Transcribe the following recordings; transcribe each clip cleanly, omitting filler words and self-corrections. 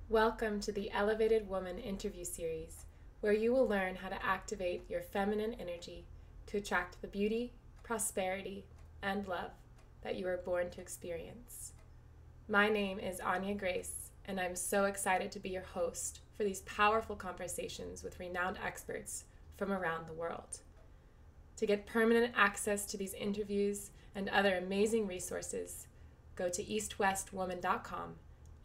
Welcome to the Elevated Woman interview series, where you will learn how to activate your feminine energy to attract the beauty, prosperity, and love that you were born to experience. My name is Anya Grace, and I'm so excited to be your host for these powerful conversations with renowned experts from around the world. To get permanent access to these interviews and other amazing resources, go to eastwestwoman.com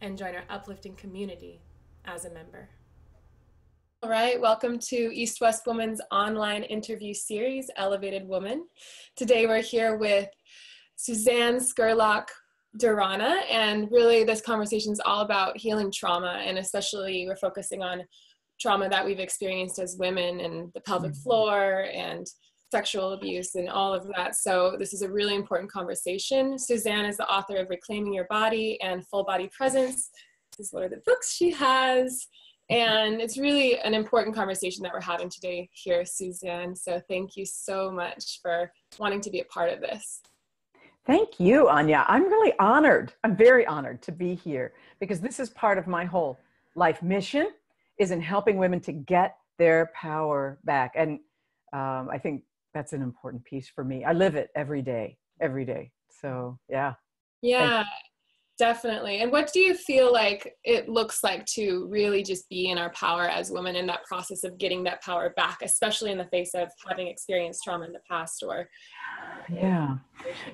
and join our uplifting community as a member. All right, welcome to East West Woman's online interview series, Elevated Woman. Today we're here with Suzanne Scurlock-Durana, and really this conversation is all about healing trauma, and especially we're focusing on trauma that we've experienced as women and the pelvic floor and sexual abuse and all of that. So this is a really important conversation. Suzanne is the author of Reclaiming Your Body and Full Body Presence. This is one of the books she has. And it's really an important conversation that we're having today here, Suzanne. So thank you so much for wanting to be a part of this. Thank you, Anya. I'm really honored. I'm very honored to be here because this is part of my whole life mission, is in helping women to get their power back. And I think that's an important piece for me. I live it every day. So yeah. Yeah, definitely. And what do you feel like it looks like to really just be in our power as women in that process of getting that power back, especially in the face of having experienced trauma in the past? Or yeah.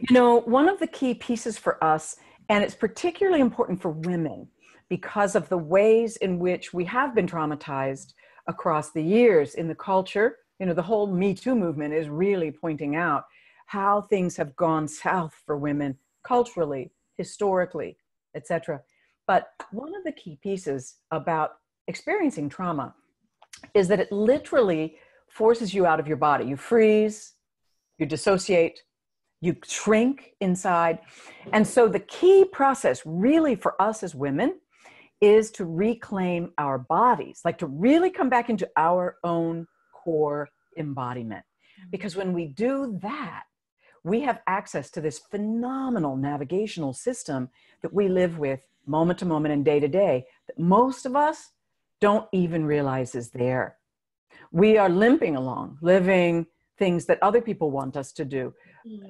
You know, one of the key pieces for us, and it's particularly important for women because of the ways in which we have been traumatized across the years in the culture. You know, the whole Me Too movement is really pointing out how things have gone south for women culturally, historically, etc. But one of the key pieces about experiencing trauma is that it literally forces you out of your body. You freeze, you dissociate, you shrink inside. And so the key process really for us as women is to reclaim our bodies, like to really come back into our own core embodiment. Because when we do that, we have access to this phenomenal navigational system that we live with moment to moment and day to day that most of us don't even realize is there. We are limping along, living things that other people want us to do,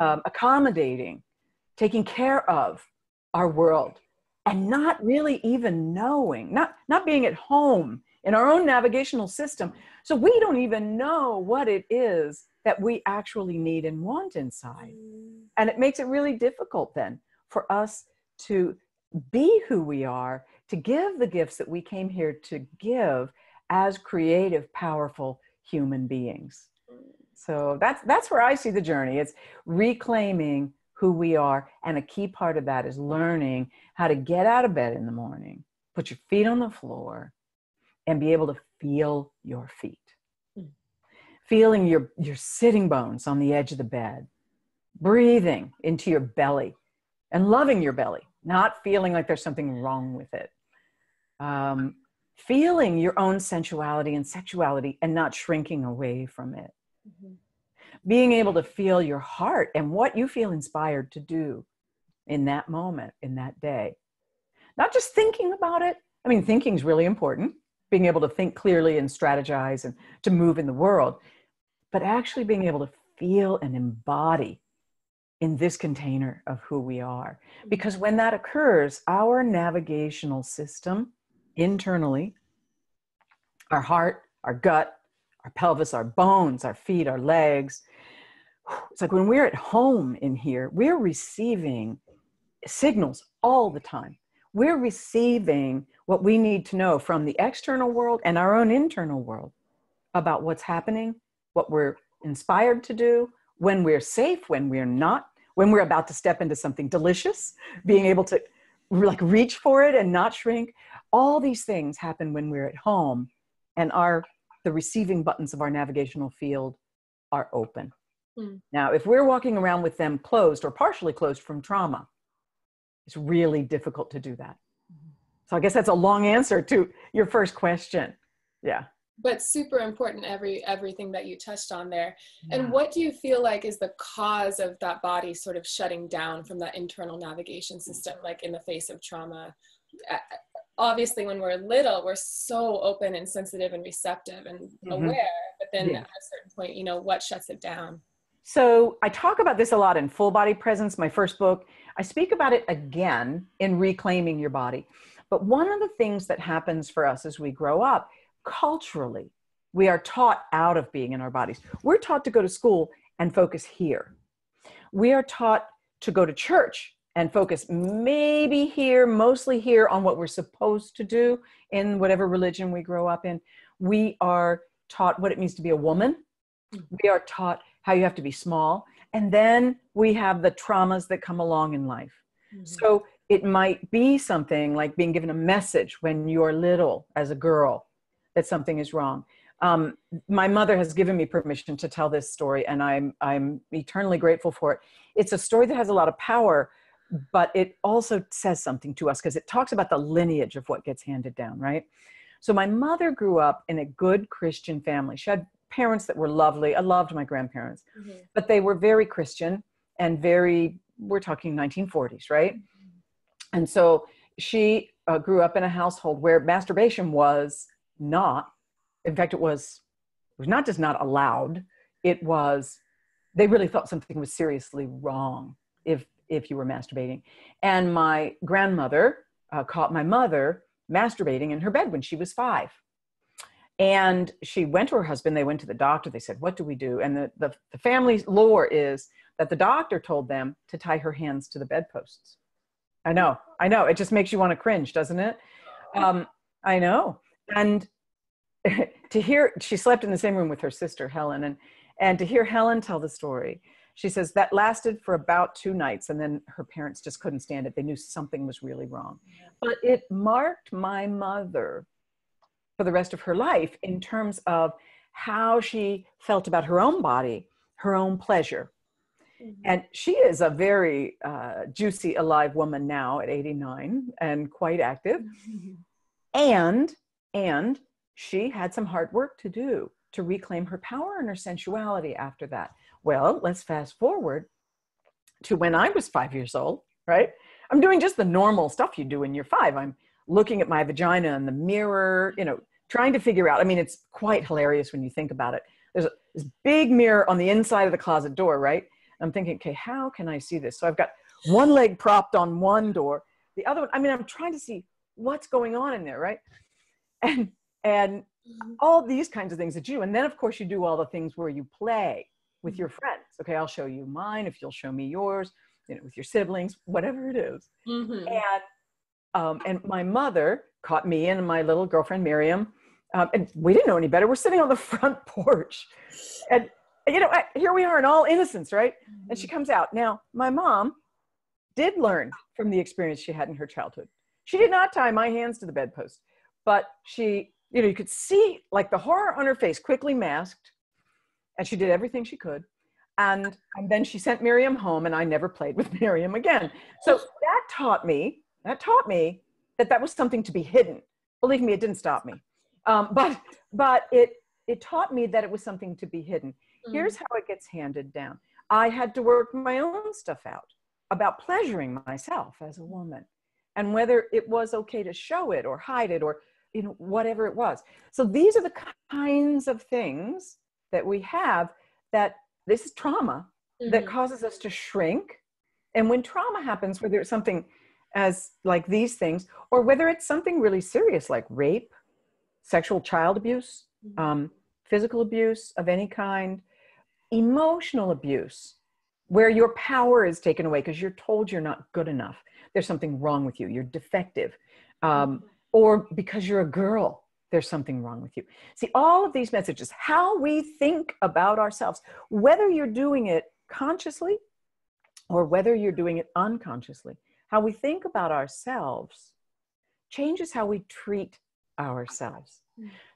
accommodating, taking care of our world, and not really even knowing, not being at home in our own navigational system. So we don't even know what it is that we actually need and want inside. And it makes it really difficult then for us to be who we are, to give the gifts that we came here to give as creative, powerful human beings. So that's where I see the journey. It's reclaiming who we are. And a key part of that is learning how to get out of bed in the morning, put your feet on the floor, and be able to feel your feet. Feeling your sitting bones on the edge of the bed, breathing into your belly and loving your belly, not feeling like there's something wrong with it. Feeling your own sensuality and sexuality and not shrinking away from it. Being able to feel your heart and what you feel inspired to do in that moment, in that day. Not just thinking about it. I mean, thinking is really important, being able to think clearly and strategize and to move in the world, but actually being able to feel and embody in this container of who we are. Because when that occurs, our navigational system internally, our heart, our gut, our pelvis, our bones, our feet, our legs, it's like when we're at home in here, we're receiving signals all the time. We're receiving what we need to know from the external world and our own internal world about what's happening, what we're inspired to do, when we're safe, when we're not, when we're about to step into something delicious, being able to like reach for it and not shrink. All these things happen when we're at home and the receiving buttons of our navigational field are open. Now, if we're walking around with them closed or partially closed from trauma, it's really difficult to do that. So I guess that's a long answer to your first question. Yeah. But super important, everything that you touched on there. Yeah. And what do you feel like is the cause of that body sort of shutting down from that internal navigation system, like in the face of trauma? obviously when we're little, we're so open and sensitive and receptive and aware, but then Yeah. at a certain point, you know, what shuts it down? So I talk about this a lot in Full Body Presence, my first book. I speak about it again in Reclaiming Your Body. But one of the things that happens for us as we grow up, culturally, we are taught out of being in our bodies. We're taught to go to school and focus here. We are taught to go to church and focus maybe here, mostly here on what we're supposed to do in whatever religion we grow up in. We are taught what it means to be a woman. We are taught how you have to be small. And then we have the traumas that come along in life. So it might be something like being given a message when you're little as a girl that something is wrong. My mother has given me permission to tell this story, and I'm eternally grateful for it. It's a story that has a lot of power, but it also says something to us because it talks about the lineage of what gets handed down, right? So my mother grew up in a good Christian family. She had parents that were lovely. I loved my grandparents, but they were very Christian and very, we're talking 1940s, right? And so she grew up in a household where masturbation was not, in fact, it was not just not allowed, it was, they really thought something was seriously wrong if you were masturbating. And my grandmother caught my mother masturbating in her bed when she was 5. And she went to her husband, they went to the doctor, they said, what do we do? And the family's lore is that the doctor told them to tie her hands to the bedposts. I know, it just makes you want to cringe, doesn't it? I know. And to hear, she slept in the same room with her sister, Helen, and to hear Helen tell the story, she says that lasted for about 2 nights, and then her parents just couldn't stand it. They knew something was really wrong. But it marked my mother for the rest of her life in terms of how she felt about her own body, her own pleasure. And she is a very juicy, alive woman now at 89 and quite active. And she had some hard work to do to reclaim her power and her sensuality after that. Well, let's fast forward to when I was 5 years old, right? I'm doing just the normal stuff you do when you're 5. I'm looking at my vagina in the mirror, you know, trying to figure out, I mean, it's quite hilarious when you think about it. There's this big mirror on the inside of the closet door, right? I'm thinking, okay, how can I see this? So I've got one leg propped on one door, the other one, I mean, I'm trying to see what's going on in there, right? And all these kinds of things that you do. And then of course you do all the things where you play with your friends. Okay, I'll show you mine if you'll show me yours, you know, with your siblings, whatever it is. And my mother caught me and my little girlfriend Miriam, and we didn't know any better. We're sitting on the front porch, and you know, here we are in all innocence, right? And she comes out. Now, my mom did learn from the experience she had in her childhood. She did not tie my hands to the bedpost, but she, you know, you could see like the horror on her face, quickly masked, and she did everything she could. And then she sent Miriam home, and I never played with Miriam again. So that taught me that that was something to be hidden. Believe me, it didn't stop me. But it taught me that it was something to be hidden. Here's how it gets handed down. I had to work my own stuff out about pleasuring myself as a woman and whether it was okay to show it or hide it or, you know, whatever it was. So these are the kinds of things that we have, that this is trauma that causes us to shrink. And when trauma happens, whether it's something as like these things, or whether it's something really serious like rape, sexual child abuse, physical abuse of any kind, emotional abuse, where your power is taken away because you're told you're not good enough. There's something wrong with you. You're defective. Or because you're a girl, there's something wrong with you. See, all of these messages, how we think about ourselves, whether you're doing it consciously or whether you're doing it unconsciously, how we think about ourselves changes how we treat ourselves.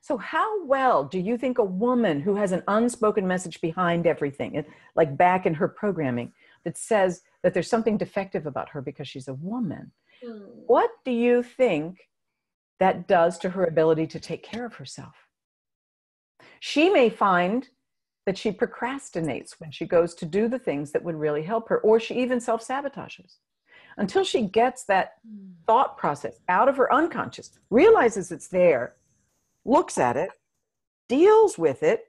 So how well do you think a woman who has an unspoken message behind everything, like back in her programming, that says that there's something defective about her because she's a woman, what do you think that does to her ability to take care of herself? She may find that she procrastinates when she goes to do the things that would really help her, or she even self-sabotages. until she gets that thought process out of her unconscious, realizes it's there, looks at it, deals with it,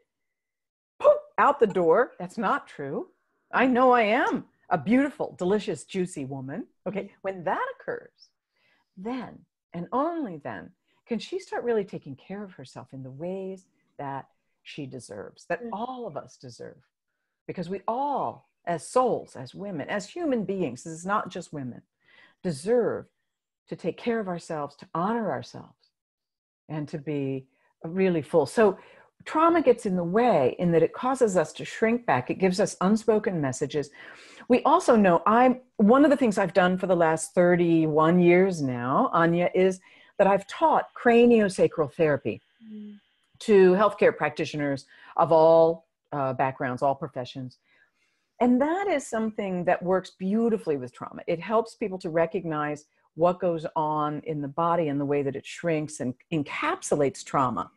poof, out the door. That's not true. I know I am a beautiful, delicious, juicy woman. Okay. When that occurs, then and only then can she start really taking care of herself in the ways that she deserves, that all of us deserve. Because we all, as souls, as women, as human beings, this is not just women, deserve to take care of ourselves, to honor ourselves, and to be really full. So trauma gets in the way in that it causes us to shrink back. It gives us unspoken messages. We also know, one of the things I've done for the last 31 years now, Anya, is that I've taught craniosacral therapy to healthcare practitioners of all backgrounds, all professions. And that is something that works beautifully with trauma. It helps people to recognize what goes on in the body and the way that it shrinks and encapsulates trauma.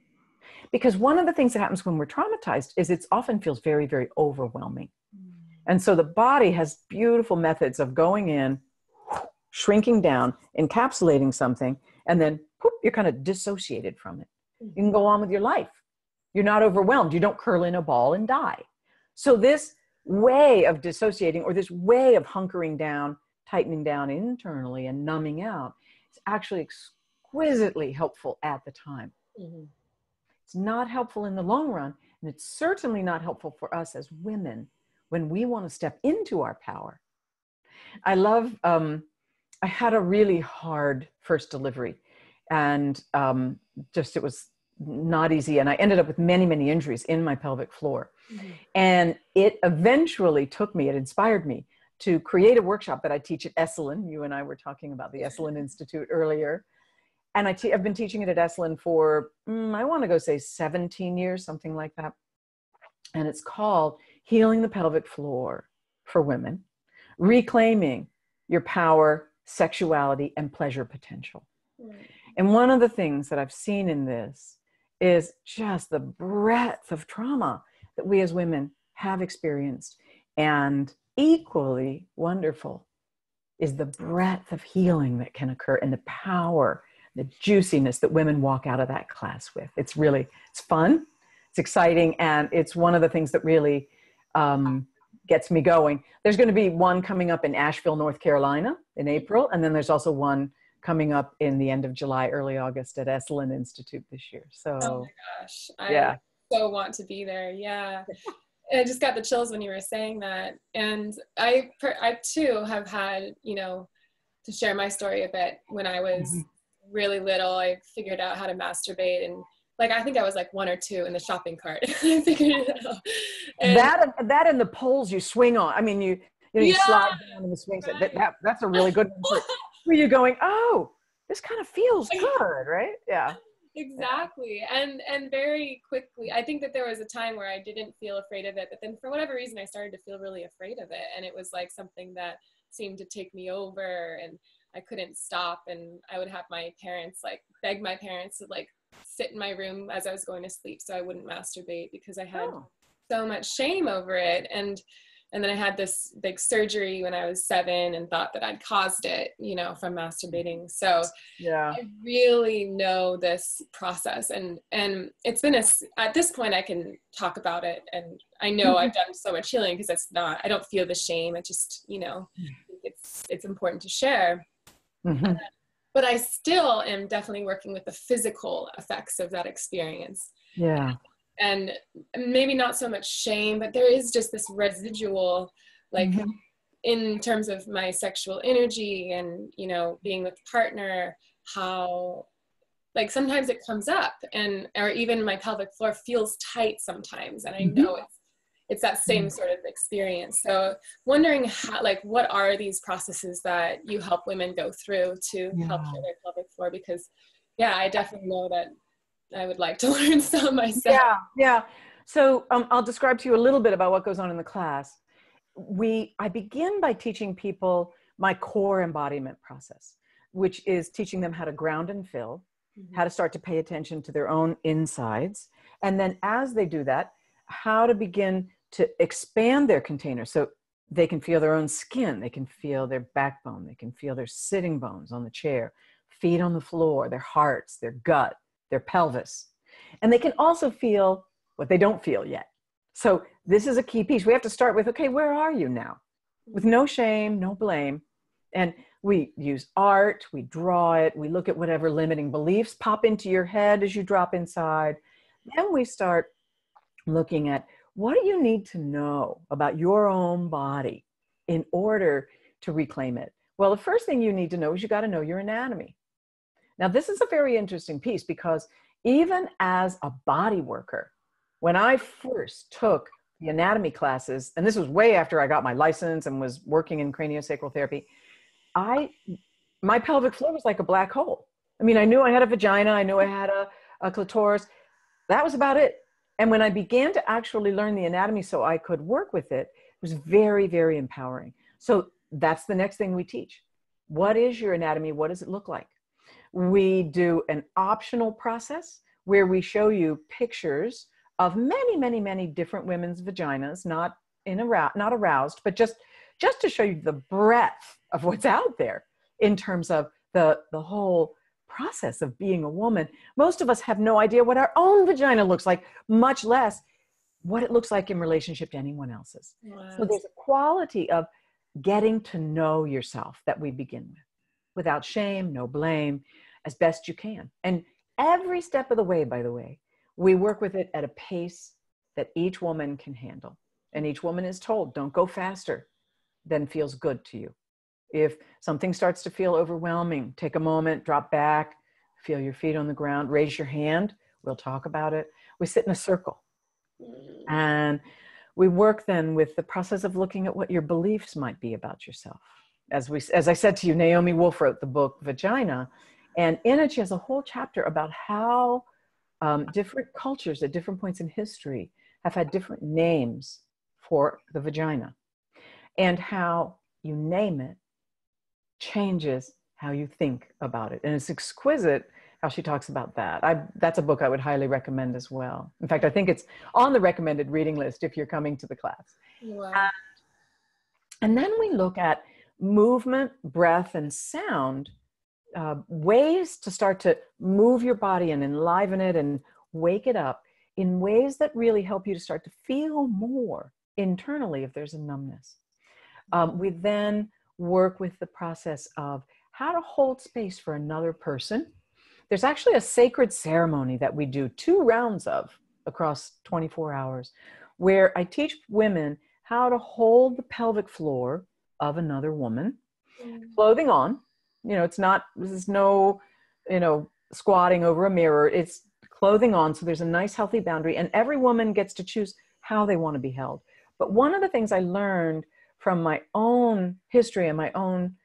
Because one of the things that happens when we're traumatized is it often feels very, very overwhelming. And so the body has beautiful methods of going in, shrinking down, encapsulating something, and then poof, you're kind of dissociated from it. You can go on with your life. You're not overwhelmed. You don't curl in a ball and die. So this way of dissociating, or this way of hunkering down, tightening down internally and numbing out, is actually exquisitely helpful at the time. It's not helpful in the long run, and it's certainly not helpful for us as women when we want to step into our power. I had a really hard first delivery, and it was not easy. And I ended up with many, many injuries in my pelvic floor. And it eventually it inspired me to create a workshop that I teach at Esalen. You and I were talking about the Esalen Institute earlier. And I've been teaching it at Esalen for, I want to go say 17 years, something like that. And it's called Healing the Pelvic Floor for Women, Reclaiming Your Power, Sexuality, and Pleasure Potential. And one of the things that I've seen in this is just the breadth of trauma that we as women have experienced. And equally wonderful is the breadth of healing that can occur and the power, the juiciness that women walk out of that class with. It's fun, it's exciting, and it's one of the things that really gets me going. There's going to be one coming up in Asheville, North Carolina in April, and then there's also one coming up in the end of July, early August at Esalen Institute this year. So, oh my gosh, I so want to be there. Yeah. I just got the chills when you were saying that. And I too have had, to share my story a bit. When I was really little, I figured out how to masturbate, and I think I was like 1 or 2 in the shopping cart. I figured it out. And that and the poles you swing on. I mean, you slide down in the swings. Right. That's a really good one. Where you're going, oh, this kind of feels good, right? Yeah. Exactly. And very quickly, I think that there was a time where I didn't feel afraid of it, but then for whatever reason, I started to feel really afraid of it. And it was like something that seemed to take me over, and I couldn't stop. And I would have my parents beg my parents to sit in my room as I was going to sleep so I wouldn't masturbate, because I had so much shame over it. And then I had this big surgery when I was 7 and thought that I'd caused it, from masturbating. So I really know this process, and it's been at this point I can talk about it, and I know I've done so much healing because I don't feel the shame. It just, it's important to share. But I still am definitely working with the physical effects of that experience. Yeah. And maybe not so much shame, but there is just this residual, in terms of my sexual energy and, being with a partner, how, sometimes it comes up, or even my pelvic floor feels tight sometimes. And I know it's that same sort of experience. So wondering how, what are these processes that you help women go through to help heal their pelvic floor? Because, I definitely know that I would like to learn some myself. Yeah. So I'll describe to you a little bit about what goes on in the class. I begin by teaching people my core embodiment process, which is teaching them how to ground and fill, how to start to pay attention to their own insides. And then as they do that, how to begin to expand their container. So They can feel their own skin. They can feel their backbone. They can feel their sitting bones on the chair, feet on the floor, their hearts, their gut, their pelvis. And they can also feel what they don't feel yet. So this is a key piece. We have to start with, okay, where are you now? With no shame, no blame. And we use art, we draw it, we look at whatever limiting beliefs pop into your head as you drop inside. Then we start looking at, what do you need to know about your own body in order to reclaim it? Well, the first thing you need to know is you got to know your anatomy. Now, this is a very interesting piece because even as a body worker, when I first took the anatomy classes, and this was way after I got my license and was working in craniosacral therapy, my pelvic floor was like a black hole. I mean, I knew I had a vagina, I knew I had a clitoris. That was about it. And when I began to actually learn the anatomy so I could work with it, it was very, very empowering. So that's the next thing we teach. What is your anatomy? What does it look like? We do an optional process where we show you pictures of many, many, many different women's vaginas, not aroused, but just to show you the breadth of what's out there in terms of the whole process of being a woman. Most of us have no idea what our own vagina looks like, much less what it looks like in relationship to anyone else's. Wow. So there's a quality of getting to know yourself that we begin with, without shame, no blame, as best you can. And every step of the way, by the way, we work with it at a pace that each woman can handle. And each woman is told, don't go faster than feels good to you. If something starts to feel overwhelming, take a moment, drop back, feel your feet on the ground, raise your hand. We'll talk about it. We sit in a circle. And we work then with the process of looking at what your beliefs might be about yourself. As I said to you, Naomi Wolf wrote the book Vagina, and in it she has a whole chapter about how different cultures at different points in history have had different names for the vagina, and how you name it changes how you think about it. And it's exquisite how she talks about that. That's a book I would highly recommend as well. In fact, I think it's on the recommended reading list if you're coming to the class. Wow. And then we look at movement, breath, and sound, ways to start to move your body and enliven it and wake it up in ways that really help you to start to feel more internally if there's a numbness. We then work with the process of how to hold space for another person. There's actually a sacred ceremony that we do 2 rounds of across 24 hours, where I teach women how to hold the pelvic floor of another woman, clothing on. This is no, squatting over a mirror. It's clothing on. So there's a nice healthy boundary, and every woman gets to choose how they want to be held. But one of the things I learned from my own history and my own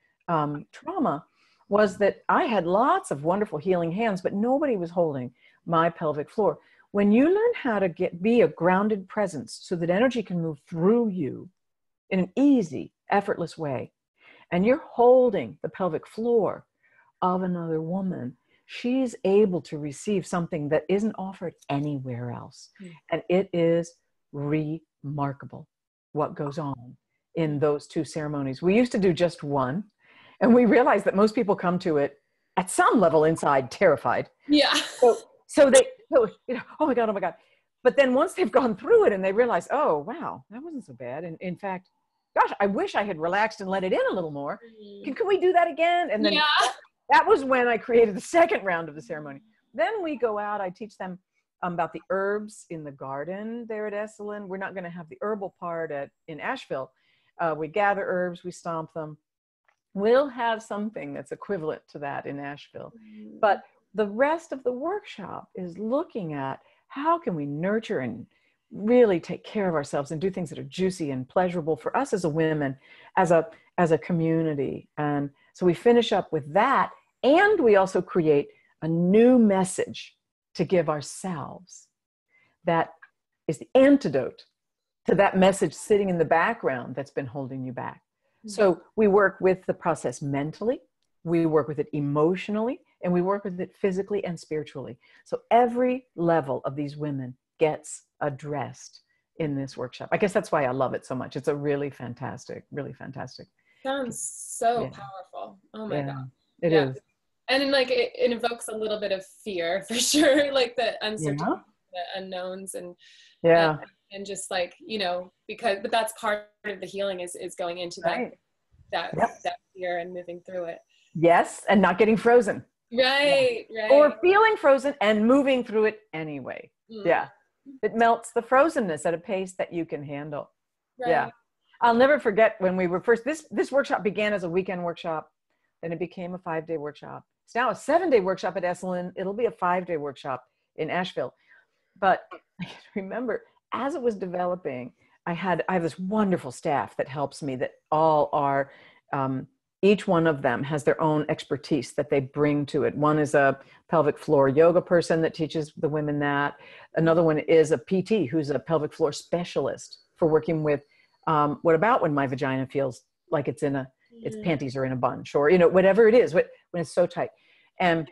trauma was that I had lots of wonderful healing hands, but nobody was holding my pelvic floor. When you learn how to be a grounded presence so that energy can move through you in an easy, effortless way, and you're holding the pelvic floor of another woman, she's able to receive something that isn't offered anywhere else. And it is remarkable what goes on in those 2 ceremonies. We used to do just one, and we realized that most people come to it at some level inside terrified. Yeah. So they, oh my God. But then once they've gone through it and they realize, oh, wow, that wasn't so bad. And in fact, gosh, I wish I had relaxed and let it in a little more. Can we do that again? And then that was when I created the 2nd round of the ceremony. Then we go out, I teach them about the herbs in the garden there at Esalen. We're not going to have the herbal part in Asheville. We gather herbs, we stomp them. We'll have something that's equivalent to that in Asheville. But the rest of the workshop is looking at how can we nurture and really take care of ourselves and do things that are juicy and pleasurable for us as a women, as a community. And so we finish up with that, and we also create a new message to give ourselves that is the antidote to that message sitting in the background that's been holding you back. So we work with the process mentally, we work with it emotionally, and we work with it physically and spiritually. So every level of these women gets addressed in this workshop. I guess that's why I love it so much. It's a really fantastic. Sounds so Yeah. powerful. Oh my Yeah, God. it Yeah. is. And then like it evokes a little bit of fear for sure, like the uncertainty, Yeah. the unknowns, Yeah. and just like, you know, but that's part of the healing is going into Right. that Yep. that fear and moving through it. Yes. And not getting frozen. Right, Yeah. right. Or feeling frozen and moving through it anyway. Mm. Yeah. It melts the frozenness at a pace that you can handle. Right. Yeah. I'll never forget when we were first, this workshop began as a weekend workshop. Then it became a 5-day workshop. It's now a 7-day workshop at Esalen. It'll be a 5-day workshop in Asheville. But I remember as it was developing, I have this wonderful staff that helps me, that all are, each one of them has their own expertise that they bring to it. One is a pelvic floor yoga person that teaches the women that. Another one is a PT who's a pelvic floor specialist for working with, what about when my vagina feels like its panties are in a bunch, or, you know, whatever it is, when it's so tight. And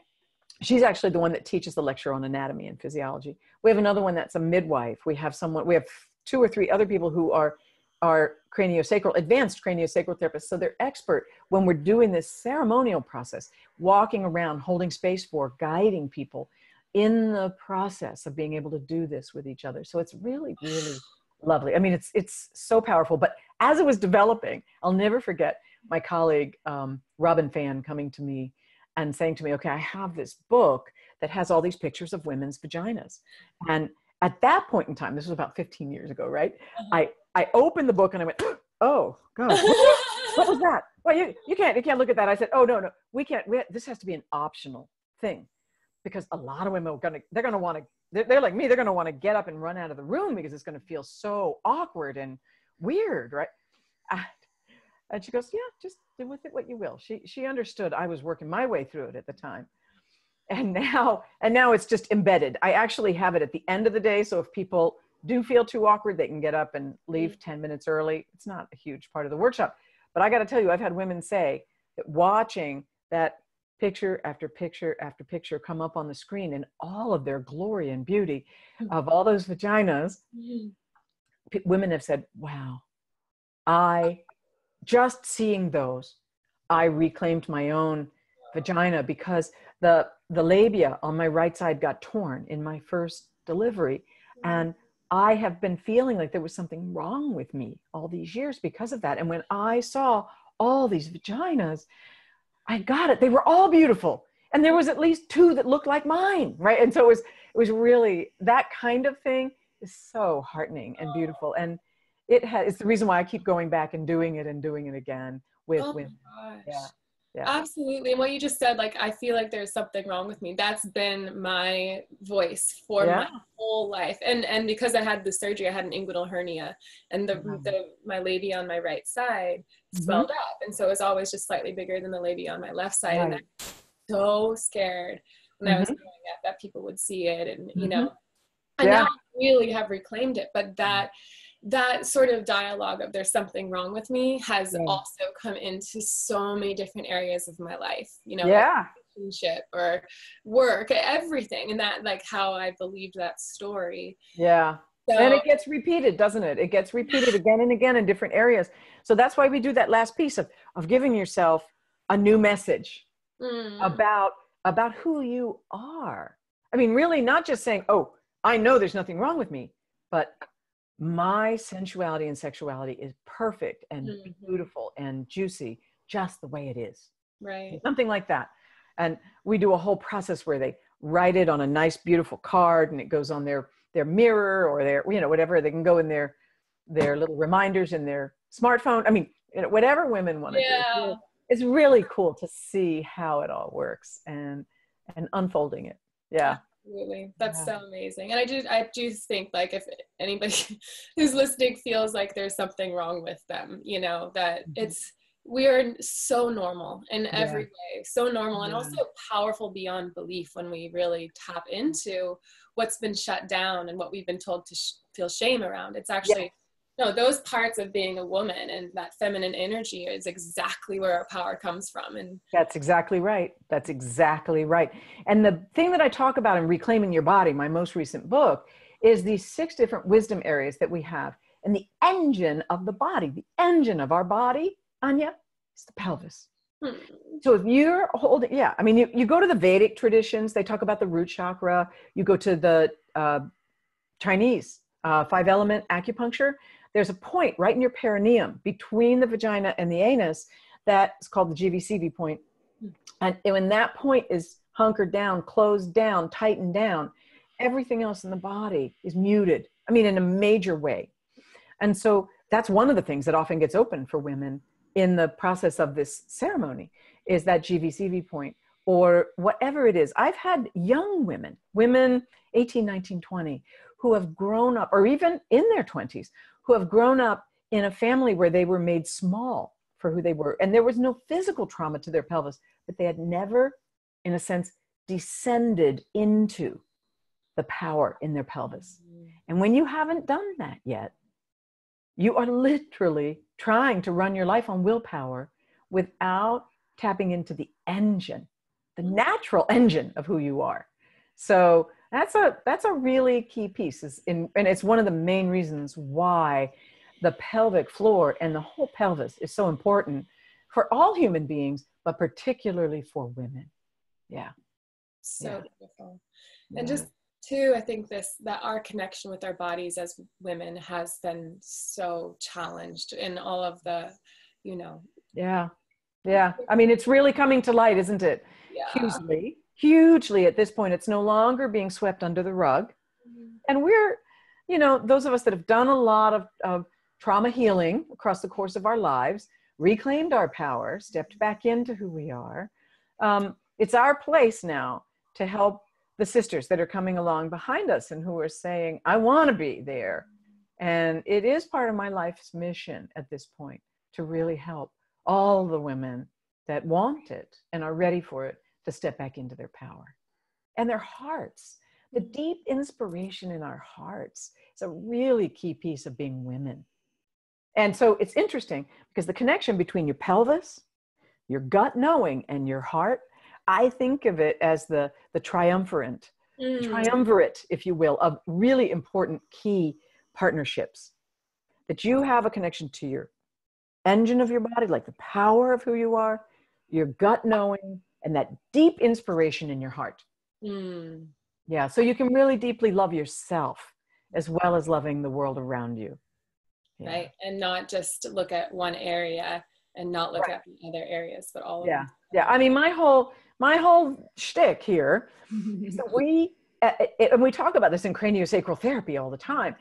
she's actually the one that teaches the lecture on anatomy and physiology. We have another one that's a midwife. We have 2 or 3 other people who are advanced craniosacral therapists. So they're expert when we're doing this ceremonial process, walking around, holding space for, guiding people in the process of being able to do this with each other. So it's really, really lovely. I mean, it's so powerful. But as it was developing, I'll never forget my colleague, Robin Fan, coming to me and saying to me, okay, I have this book that has all these pictures of women's vaginas. And at that point in time, this was about 15 years ago, right? I opened the book and I went, oh God, what was that? Well, you can't look at that. I said, oh, no, we can't, this has to be an optional thing, because a lot of women they're going to want to, they're like me, they're going to want to get up and run out of the room because it's going to feel so awkward and weird, right? And she goes, yeah, just do with it what you will. She understood I was working my way through it at the time. And now it's just embedded. I actually have it at the end of the day. So if people do feel too awkward, they can get up and leave 10 minutes early. It's not a huge part of the workshop. But I got to tell you, I've had women say that watching that picture after picture after picture come up on the screen in all of their glory and beauty of all those vaginas, women have said, wow, just seeing those, I reclaimed my own vagina, because the labia on my right side got torn in my first delivery. And I have been feeling like there was something wrong with me all these years because of that. And when I saw all these vaginas, I got it. They were all beautiful. And there was at least 2 that looked like mine, right? And so it was really, that kind of thing is so heartening and beautiful. And it's the reason why I keep going back and doing it again with Oh women. my gosh. Yeah. Yeah. Absolutely. And what you just said, like, I feel like there's something wrong with me. That's been my voice for my whole life. And because I had the surgery, I had an inguinal hernia, and my labia on my right side swelled up. And so it was always just slightly bigger than the labia on my left side. Right. And I was so scared when I was growing up that people would see it. And, you know, and now I really have reclaimed it. But that sort of dialogue of there's something wrong with me has also come into so many different areas of my life, you know, like relationship or work, everything. And that, like, how I believed that story. Yeah. So, and it gets repeated, doesn't it? It gets repeated again and again in different areas. So that's why we do that last piece of giving yourself a new message about who you are. I mean, really not just saying, oh, I know there's nothing wrong with me, but my sensuality and sexuality is perfect and beautiful and juicy, just the way it is. Right. Something like that. And we do a whole process where they write it on a nice, beautiful card, and it goes on their mirror or their, you know, whatever. They can go in their little reminders in their smartphone. I mean, you know, whatever women want to do. It's really cool to see how it all works and unfolding it. Yeah. Absolutely. That's so amazing. And I do think, like, if anybody who's listening feels like there's something wrong with them, you know, that we are so normal in every way, so normal, and also powerful beyond belief when we really tap into what's been shut down and what we've been told to feel shame around. It's actually, no, those parts of being a woman and that feminine energy is exactly where our power comes from. And that's exactly right. That's exactly right. And the thing that I talk about in Reclaiming Your Body, my most recent book, is these 6 different wisdom areas that we have. And the engine of the body, the engine of our body, Anya, is the pelvis. So if you're holding, I mean, you go to the Vedic traditions, they talk about the root chakra. You go to the Chinese 5-element acupuncture. There's a point right in your perineum between the vagina and the anus that is called the GVCV point. And when that point is hunkered down, closed down, tightened down, everything else in the body is muted. I mean, in a major way. And so that's one of the things that often gets open for women in the process of this ceremony, is that GVCV point or whatever it is. I've had young women 18, 19, 20, who have grown up, or even in their 20s, who have grown up in a family where they were made small for who they were. And there was no physical trauma to their pelvis, but they had never, in a sense, descended into the power in their pelvis. And when you haven't done that yet, you are literally trying to run your life on willpower without tapping into the engine, the natural engine of who you are. So that's a really key piece, and it's one of the main reasons why the pelvic floor and the whole pelvis is so important for all human beings, but particularly for women. Yeah. So beautiful. And just too, I think that our connection with our bodies as women has been so challenged in all of the, Yeah. I mean, it's really coming to light, isn't it? Yeah. Hugely at this point. It's no longer being swept under the rug. And we're, those of us that have done a lot of trauma healing across the course of our lives, reclaimed our power, stepped back into who we are. It's our place now to help the sisters that are coming along behind us and who are saying, I want to be there. And it is part of my life's mission at this point to really help all the women that want it and are ready for it to step back into their power. And their hearts, the deep inspiration in our hearts is a really key piece of being women. And so it's interesting because the connection between your pelvis, your gut knowing, and your heart, I think of it as the triumvirate, if you will, of really important key partnerships. That you have a connection to your engine of your body, like the power of who you are, your gut knowing, and that deep inspiration in your heart. Yeah, so you can really deeply love yourself as well as loving the world around you. Yeah. Right, and not just look at one area and not look at the other areas, but all of them. Yeah, I mean, my whole shtick here is that and we talk about this in craniosacral therapy all the time.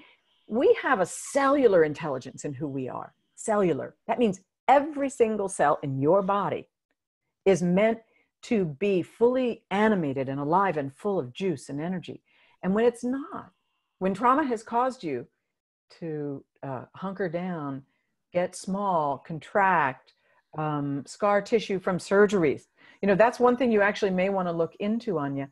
We have a cellular intelligence in who we are. Cellular. That means every single cell in your body is meant to be fully animated and alive and full of juice and energy. And when it's not, when trauma has caused you to hunker down, get small, contract, scar tissue from surgeries, that's one thing you actually may want to look into, Anya.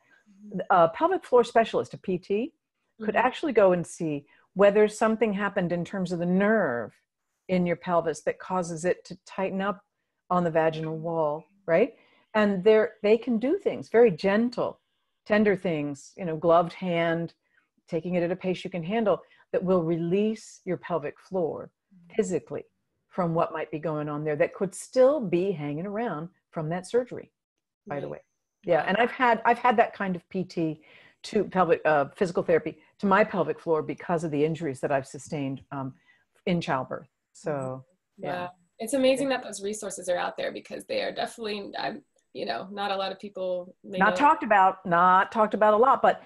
A pelvic floor specialist, a PT, could actually go and see whether something happened in terms of the nerve in your pelvis that causes it to tighten up on the vaginal wall, right? And they can do things, very gentle, tender things, gloved hand, taking it at a pace you can handle, that will release your pelvic floor physically from what might be going on there that could still be hanging around from that surgery, by the way. Yeah, and I've had that kind of PT to pelvic physical therapy to my pelvic floor because of the injuries that I've sustained in childbirth. So yeah, it's amazing that those resources are out there, because they are definitely, not a lot of people talked about a lot, but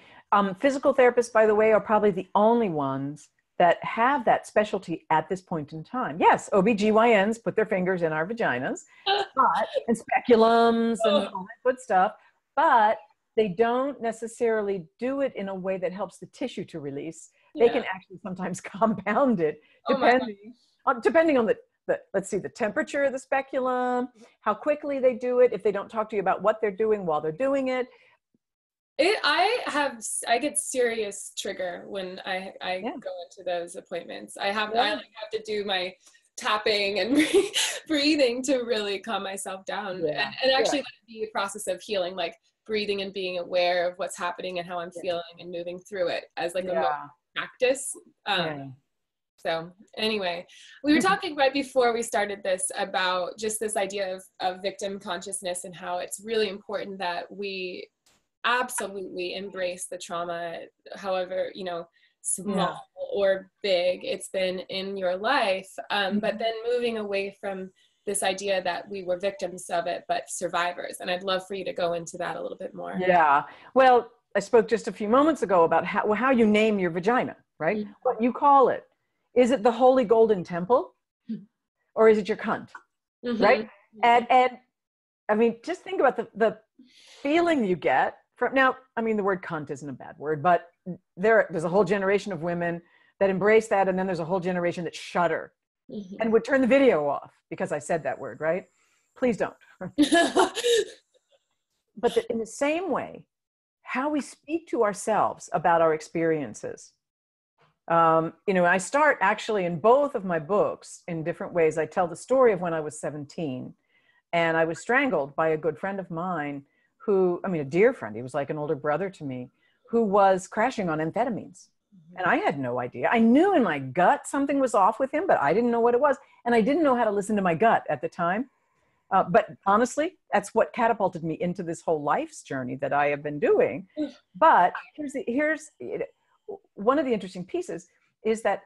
physical therapists, by the way, are probably the only ones that have that specialty at this point in time. Yes, OBGYNs put their fingers in our vaginas and speculums and all that good stuff, but they don't necessarily do it in a way that helps the tissue to release. They can actually sometimes compound it depending on the let's see, the temperature of the speculum, how quickly they do it, if they don't talk to you about what they're doing while they're doing it. I get serious trigger when I go into those appointments. I have to do my tapping and breathing to really calm myself down, and actually let it be a process of healing. Like, breathing and being aware of what's happening and how I'm feeling and moving through it as like a practice. So anyway, we were talking right before we started this about just this idea of victim consciousness and how it's really important that we absolutely embrace the trauma, however, you know, small or big it's been in your life. But then moving away from this idea that we were victims of it, but survivors. And I'd love for you to go into that a little bit more. Yeah. Well, I spoke just a few moments ago about how you name your vagina, right? What you call it. Is it the holy golden temple or is it your cunt? Right? And I mean, just think about the feeling you get from, now, I mean, the word cunt isn't a bad word, but there's a whole generation of women that embrace that. And then there's a whole generation that shudder and would turn the video off because I said that word, right? Please don't. But in the same way, how we speak to ourselves about our experiences. You know, I start actually in both of my books in different ways. I tell the story of when I was 17 and I was strangled by a good friend of mine who, I mean, a dear friend, he was like an older brother to me, who was crashing on amphetamines. And I had no idea. I knew in my gut something was off with him, but I didn't know what it was. And I didn't know how to listen to my gut at the time. But honestly, that's what catapulted me into this whole life's journey that I have been doing. But here's one of the interesting pieces is that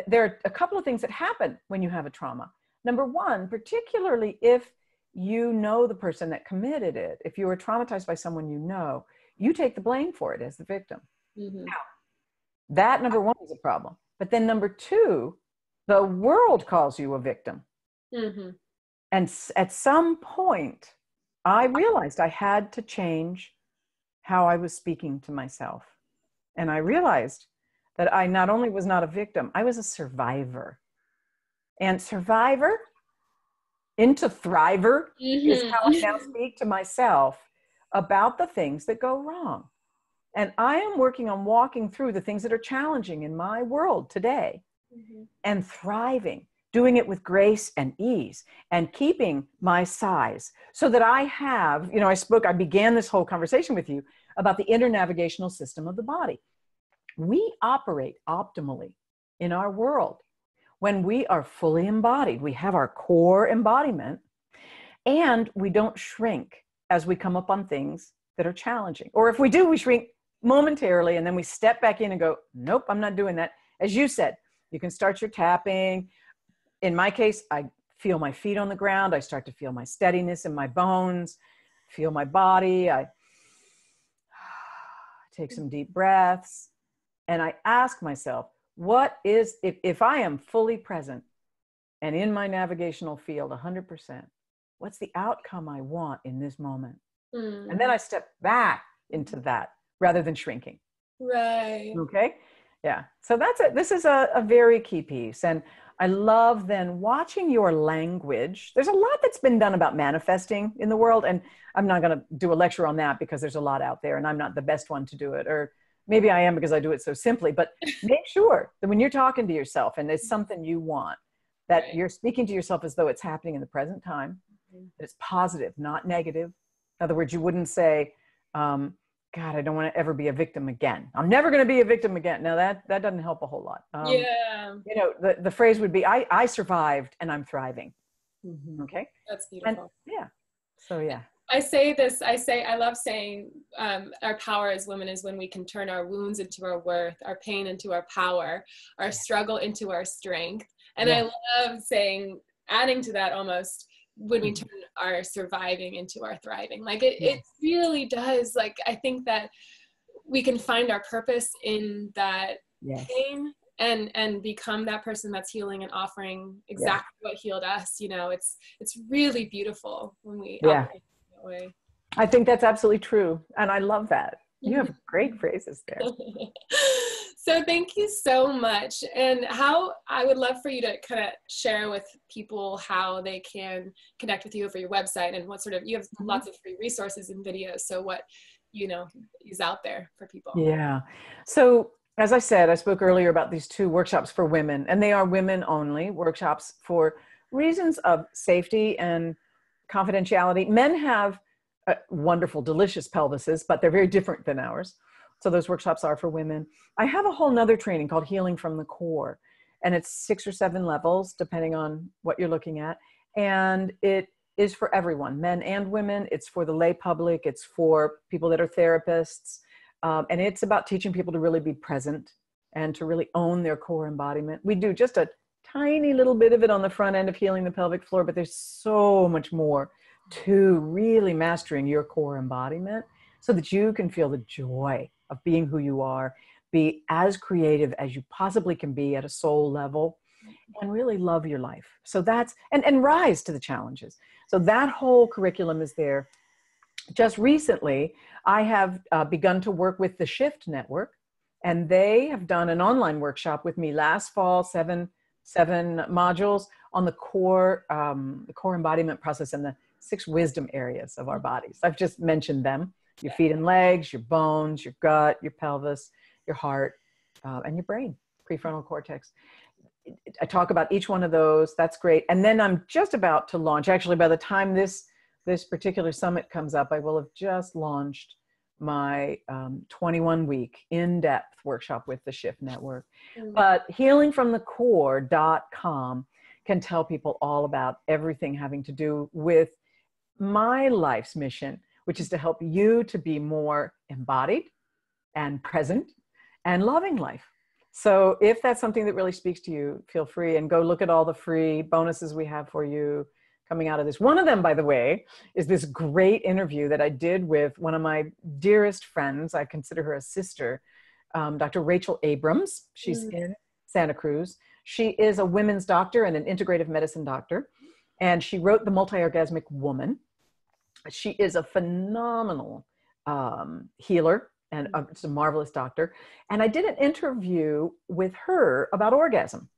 there are a couple of things that happen when you have a trauma. Number one, particularly if you know the person that committed it, if you were traumatized by someone you know, you take the blame for it as the victim. Now, that number one is a problem. But then number two, the world calls you a victim. And at some point, I realized I had to change how I was speaking to myself. And I realized that I not only was not a victim, I was a survivor. And survivor into thriver is how I now speak to myself about the things that go wrong. And I am working on walking through the things that are challenging in my world today and thriving, doing it with grace and ease and keeping my size so that I have, you know, I began this whole conversation with you about the internavigational system of the body. We operate optimally in our world when we are fully embodied. We have our core embodiment and we don't shrink as we come up on things that are challenging. Or if we do, we shrink momentarily and then we step back in and go, nope, I'm not doing that. As you said, you can start your tapping. In my case, I feel my feet on the ground. I start to feel my steadiness in my bones, feel my body. I take some deep breaths and I ask myself, what is, if I am fully present and in my navigational field 100%, what's the outcome I want in this moment? And then I step back into that rather than shrinking. Right. Okay. Yeah. So that's it. This is a very key piece. And I love then watching your language. There's a lot that's been done about manifesting in the world. And I'm not going to do a lecture on that because there's a lot out there and I'm not the best one to do it. Or maybe I am because I do it so simply, but make sure that when you're talking to yourself and it's something you want, that you're speaking to yourself as though it's happening in the present time, that it's positive, not negative. In other words, you wouldn't say, God, I don't want to ever be a victim again. I'm never going to be a victim again. Now that doesn't help a whole lot. You know, the phrase would be, I survived and I'm thriving. Okay. That's beautiful. And, so, yeah. I love saying our power as women is when we can turn our wounds into our worth, our pain into our power, our struggle into our strength. And I love saying, adding to that almost, when we turn our surviving into our thriving. Like it really does. Like, I think that we can find our purpose in that pain and become that person that's healing and offering exactly what healed us. You know, it's really beautiful when we operate that way. I think that's absolutely true. And I love that. You have great phrases there. So thank you so much. And how I would love for you to kind of share with people how they can connect with you over your website and what sort of, you have lots of free resources and videos. So what, you know, is out there for people. Yeah. So as I said, I spoke earlier about these 2 workshops for women, and they are women only workshops for reasons of safety and confidentiality. Men have wonderful, delicious pelvises, but they're very different than ours. So those workshops are for women. I have a whole nother training called Healing from the Core, and it's 6 or 7 levels, depending on what you're looking at. And it is for everyone, men and women. It's for the lay public. It's for people that are therapists. And it's about teaching people to really be present and to really own their core embodiment. We do just a tiny little bit of it on the front end of healing the pelvic floor, but there's so much more to really mastering your core embodiment so that you can feel the joy of being who you are, be as creative as you possibly can be at a soul level, and really love your life. So that's, and rise to the challenges. So that whole curriculum is there. Just recently, I have begun to work with the Shift Network, and they have done an online workshop with me last fall, seven modules on the core embodiment process and the 6 wisdom areas of our bodies. I've just mentioned them: your feet and legs, your bones, your gut, your pelvis, your heart, and your brain, prefrontal cortex. I talk about each one of those. That's great. And then I'm just about to launch, actually, by the time this particular summit comes up, I will have just launched my 21-week in-depth workshop with the Shift Network. But healingfromthecore.com can tell people all about everything having to do with my life's mission, which is to help you to be more embodied and present and loving life. So if that's something that really speaks to you, feel free and go look at all the free bonuses we have for you coming out of this. One of them, by the way, is this great interview that I did with one of my dearest friends. I consider her a sister, Dr. Rachel Abrams. She's in Santa Cruz. She is a women's doctor and an integrative medicine doctor, and she wrote The Multi-Orgasmic Woman. She is a phenomenal healer and just a marvelous doctor. And I did an interview with her about orgasm.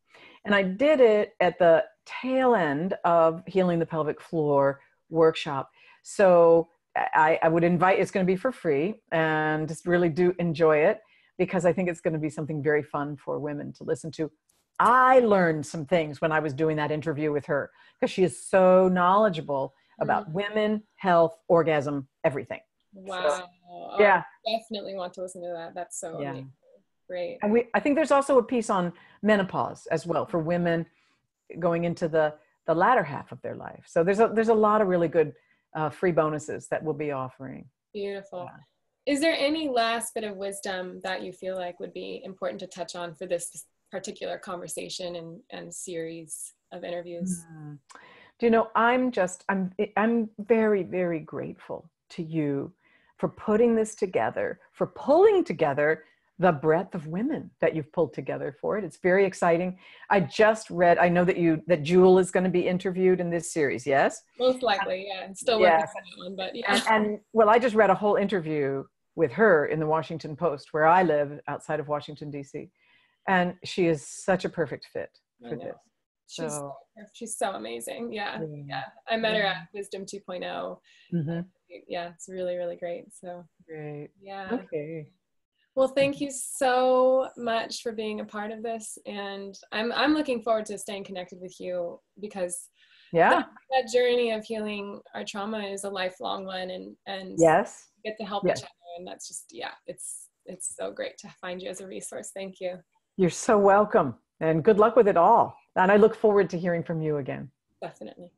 And I did it at the tail end of Healing the Pelvic Floor workshop. So I would invite, it's going to be for free, and just really do enjoy it, because I think it's going to be something very fun for women to listen to. I learned some things when I was doing that interview with her, because she is so knowledgeable about women, health, orgasm, everything. Wow. So, yeah. I definitely want to listen to that. That's so amazing. Great. And I think there's also a piece on menopause as well for women going into the latter half of their life. So there's a lot of really good free bonuses that we'll be offering. Beautiful. Yeah. Is there any last bit of wisdom that you feel like would be important to touch on for this particular conversation and series of interviews? Do you know, I'm very, very grateful to you for putting this together, for pulling together the breadth of women that you've pulled together for it. It's very exciting. I just read, I know that Jewel is going to be interviewed in this series, yes? Most likely, yeah. I'm still working on that one, but yeah. And well, I just read a whole interview with her in the Washington Post, where I live outside of Washington, D.C. And she is such a perfect fit for this. She's so amazing. Yeah. I met her at Wisdom 2.0. Yeah, it's really, really great. So great. Yeah. Okay. Well, thank you so much for being a part of this, and I'm looking forward to staying connected with you, because that journey of healing our trauma is a lifelong one, and yes, get to help each other, and that's just it's so great to find you as a resource. Thank you. You're so welcome, and good luck with it all. And I look forward to hearing from you again. Definitely.